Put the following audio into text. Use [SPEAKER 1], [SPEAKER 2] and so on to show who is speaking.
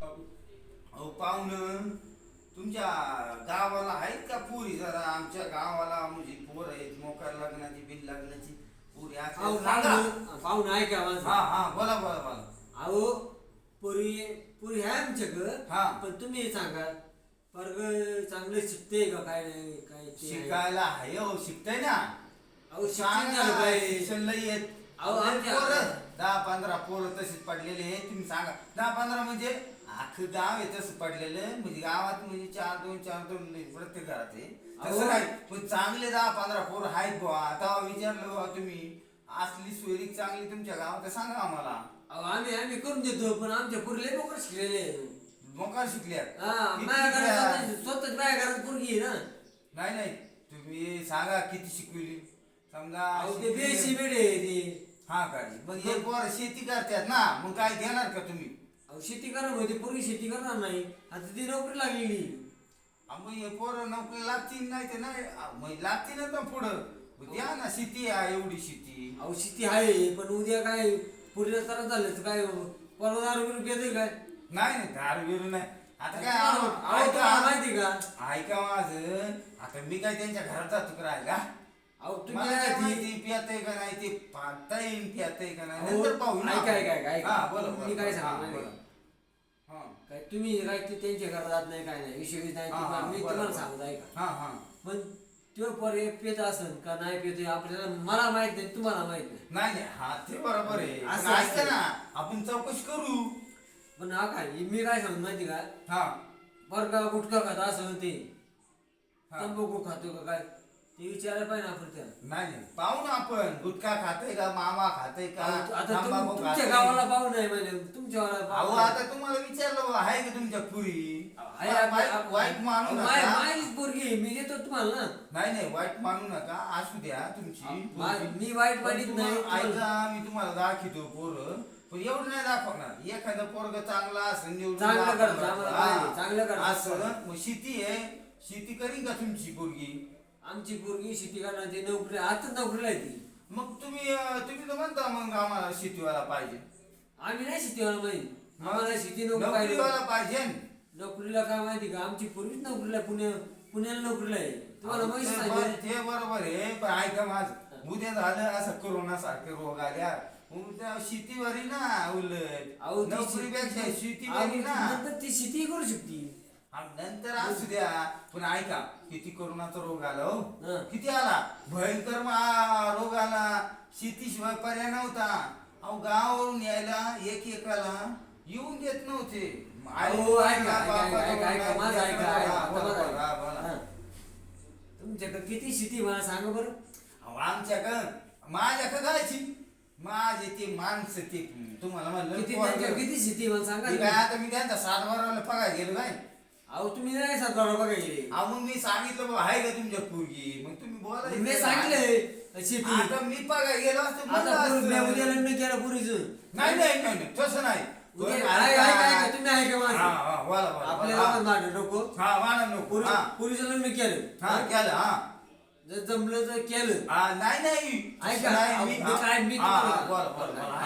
[SPEAKER 1] अहो पाहुणं, तुमच्या गावाला आहेत का पुरी? जरा आमच्या गावाला म्हणजे पोर आहेत, मोकार लग्नाची बिन लग्नाची पुरी
[SPEAKER 2] अहो
[SPEAKER 1] सांगा.
[SPEAKER 2] पाहुणं आहे का माझं?
[SPEAKER 1] हा हा, बोला बोला बोला.
[SPEAKER 2] अहो पुरी पुरी आहे आमच्याकडं.
[SPEAKER 1] हा.
[SPEAKER 2] पण तुम्ही सांगा वर्ग चांगलं शिकते का काय नाही काय ते आहे.
[SPEAKER 1] शिकायला आहे हो, शिकताय ना.
[SPEAKER 2] अहो
[SPEAKER 1] सांगा
[SPEAKER 2] शिक्षण झालं
[SPEAKER 1] ना,
[SPEAKER 2] पाहिजे.
[SPEAKER 1] शिक्षण लई आहेत.
[SPEAKER 2] अहो, आमच्या-
[SPEAKER 1] पोरं 10-15 पोरं तशीच पडलेले आहेत. तुम्ही सांगा 10-15 म्हणजे अख्खं गाव आहे तसं पडलेलं. म्हणजे गावात म्हणजे 4-2 प्रत्येक घरात आहे
[SPEAKER 2] अहो.
[SPEAKER 1] तसं नाही. पण चांगले 10-15 पोरं आहेत बुवा. आता विचारलं बुवा तुम्ही, असली सोयरी चांगली तुमच्या गावात तर सांगा आम्हाला.
[SPEAKER 2] अहो आम्ही करून देतो, पण आमच्या पुरीला लोक शिकलेले
[SPEAKER 1] मोकार शिकल्यात.
[SPEAKER 2] हा.
[SPEAKER 1] किती
[SPEAKER 2] माझ्या
[SPEAKER 1] शिकल्या?
[SPEAKER 2] घरात स्वतःच माझ्या घरात पोरगी आहे ना.
[SPEAKER 1] नाही नाही, तुम्ही सांगा किती शिकविली. समजा
[SPEAKER 2] अहो ते
[SPEAKER 1] शिकली-
[SPEAKER 2] बेशी बेडे ते.
[SPEAKER 1] हा काय, मग हे पोरं शेती करतात ना, मग काय देणार का तुम्ही?
[SPEAKER 2] अहो शेती करणार होती, पोरगी शेती करणार नाही. आता ती नोकरी लागलेली.
[SPEAKER 1] मग हे पोरं नोकरी लागतील नाही ते नाही, मग लागतील ना पुढं. मग द्या ना, शेती आहे एवढी शेती.
[SPEAKER 2] अहो शेती आहे, पण उद्या काय पुरीला त्रास झालं तर काय परवा दारू बिरू पिते काय?
[SPEAKER 1] नाही नाही, दारू बिरू नाही. आता काय
[SPEAKER 2] अहो तुम्हाला माहिती का?
[SPEAKER 1] ऐका माझं, आता मी काय त्यांच्या घरात जातो का राहायला?
[SPEAKER 2] अहो तुम्ही
[SPEAKER 1] मला
[SPEAKER 2] काय
[SPEAKER 1] काय
[SPEAKER 2] ती-
[SPEAKER 1] माहिती पियातय का नाही, ते पाहता येईल पियातय का नाही,
[SPEAKER 2] अहो,
[SPEAKER 1] नंतर पाहू ना.
[SPEAKER 2] ऐका.
[SPEAKER 1] हा, बोला बोला.
[SPEAKER 2] मी काय
[SPEAKER 1] हा,
[SPEAKER 2] सांगतो
[SPEAKER 1] बोला.
[SPEAKER 2] माहिती
[SPEAKER 1] हा.
[SPEAKER 2] काय तुम्ही काय ते त्यांच्या घरात जात नाही काय नाही विषय नाही
[SPEAKER 1] हा, हा,
[SPEAKER 2] मी
[SPEAKER 1] बोला,
[SPEAKER 2] तुम्हाला
[SPEAKER 1] बोला.
[SPEAKER 2] सांगतो ऐका.
[SPEAKER 1] हा हा.
[SPEAKER 2] पण तो पोर पेत असेल का नाही पेत आपल्याला मला माहित नाही, तुम्हाला माहित नाही.
[SPEAKER 1] नाही नाही, हा ते बरोबर आहे.
[SPEAKER 2] असं
[SPEAKER 1] पण ऐका
[SPEAKER 2] असतं.
[SPEAKER 1] ना, आपण चौकशी करू.
[SPEAKER 2] पण हा काय मी काय सांगतो माहिती का?
[SPEAKER 1] हा
[SPEAKER 2] बरं का गुटखा खात असं ते
[SPEAKER 1] हा.
[SPEAKER 2] तंबाखू खातो का काय ते विचारायला पाहिजे आपण त्याला.
[SPEAKER 1] नाही नाही, पाहू ना आपण. गुटखा खाते का, मामा खाते का,
[SPEAKER 2] आता
[SPEAKER 1] तंबाखू
[SPEAKER 2] तुमच्या
[SPEAKER 1] खाते?
[SPEAKER 2] गावाला पाहू नाही म्हणजे तुमच्या गावाला
[SPEAKER 1] अहो
[SPEAKER 2] पाहू नाही.
[SPEAKER 1] आता तुम्हाला विचारलं बा, आहे का तुमच्या पुरी?
[SPEAKER 2] आहे
[SPEAKER 1] वाईट मानू
[SPEAKER 2] माय
[SPEAKER 1] नका.
[SPEAKER 2] मायच पोरगी मी देतो तुम्हाला ना.
[SPEAKER 1] नाही नाही, वाईट मानू नका. असू द्या तुमची पोरगी.
[SPEAKER 2] मी वाईट
[SPEAKER 1] पण
[SPEAKER 2] मानित
[SPEAKER 1] तुम्हाला-
[SPEAKER 2] नाही.
[SPEAKER 1] ऐका, मी तुम्हाला दाखवतो पोरं, पण एवढं नाही दाखवणार. एखादं पोरग चांगला असं निवडून
[SPEAKER 2] चांगलं
[SPEAKER 1] दाखवणार.
[SPEAKER 2] करतं, आम्हाला
[SPEAKER 1] हा.
[SPEAKER 2] पाहिजे, चांगलं करतं.
[SPEAKER 1] असं मग शेती आहे, शेती करीन का तुमची पोरगी?
[SPEAKER 2] आमची पोरगी शेती करणार ती नोकरी आताच नोकरीला आहे ती.
[SPEAKER 1] मग तुम्ही तर म्हणता मग आम्हाला शेतीवाला पाहिजे.
[SPEAKER 2] आम्ही नाही शेतीवाला माहिती आम्हाला शेती नोकरी पाहिजे.
[SPEAKER 1] नोकरीवाला पाहिजे.
[SPEAKER 2] नोकरीला काय माहिती का आमची पूर्वीच नोकरीला पुण्याला नोकरीला आहे तुम्हाला माहिती
[SPEAKER 1] ते
[SPEAKER 2] सांगितलं.
[SPEAKER 1] ते बरोबर आहे, पण ऐका माझं, उद्या झालं असं कोरोना सारखे रोग आल्या, उद्या शेतीवारी ना उलट
[SPEAKER 2] अहो, ती
[SPEAKER 1] नोकरीपेक्षा
[SPEAKER 2] शेती-
[SPEAKER 1] शेतीवारी ना.
[SPEAKER 2] नंतर ती शेती करू शकते.
[SPEAKER 1] नंतर असू द्या, पण ऐका, किती कोरोनाचा रोग आला हो.
[SPEAKER 2] हं.
[SPEAKER 1] किती आला, भयंकर रोग आला. शेतीशिवाय पर्याय नव्हता. अहो गावावरून यायला एक एकाला येऊन देत नव्हते.
[SPEAKER 2] अहो, ऐका, माझं ऐका,
[SPEAKER 1] हा,
[SPEAKER 2] आता
[SPEAKER 1] बोला,
[SPEAKER 2] माझं
[SPEAKER 1] बोला, हा,
[SPEAKER 2] ऐका.
[SPEAKER 1] बोला.
[SPEAKER 2] हं. तुमच्याकडे किती शेती मला सांगा बरं.
[SPEAKER 1] अहो, आमच्याकडं माझ्याकडं जायची माझे ते माणसं ते तुम्हाला म्हणलं
[SPEAKER 2] किती
[SPEAKER 1] पोरगं.
[SPEAKER 2] त्यांच्या किती शेती मला सांगा
[SPEAKER 1] ते काय
[SPEAKER 2] तुम्ही.
[SPEAKER 1] आता मी त्यांचा 7-12 पगार गेलो काय.
[SPEAKER 2] अहो तुम्ही नाही सातबारा बघा गेले.
[SPEAKER 1] अहो मग मी सांगितलं बाबा आहे का तुमच्या पोरगी, मग तुम्ही बोलायचं.
[SPEAKER 2] मी सांगितलंय शेती.
[SPEAKER 1] आता मी पगार गेलो असतो म्हणलं
[SPEAKER 2] आता
[SPEAKER 1] असतं.
[SPEAKER 2] मी उद्या लग्न केलं पुरीचं.
[SPEAKER 1] नाही नाही नाही नाही, तसं नाही.
[SPEAKER 2] उद्या
[SPEAKER 1] तो
[SPEAKER 2] ऐका,
[SPEAKER 1] ऐका.
[SPEAKER 2] ऐका, तुम्ही ऐका माझं.
[SPEAKER 1] हा, हा, बोला, बोला,
[SPEAKER 2] आपल्याला
[SPEAKER 1] बोला.
[SPEAKER 2] पण मागे नको.
[SPEAKER 1] हा, वाला नको. हा,
[SPEAKER 2] पुरीचं लग्न केलं.
[SPEAKER 1] हा, केलं, हा.
[SPEAKER 2] जर जमलं तर केलं.
[SPEAKER 1] हा, नाही नाही, तसं
[SPEAKER 2] ऐका
[SPEAKER 1] नाही,
[SPEAKER 2] मी
[SPEAKER 1] हा,
[SPEAKER 2] काय मी
[SPEAKER 1] हा,
[SPEAKER 2] तुम्हाला-
[SPEAKER 1] बोला, बोला, बोला.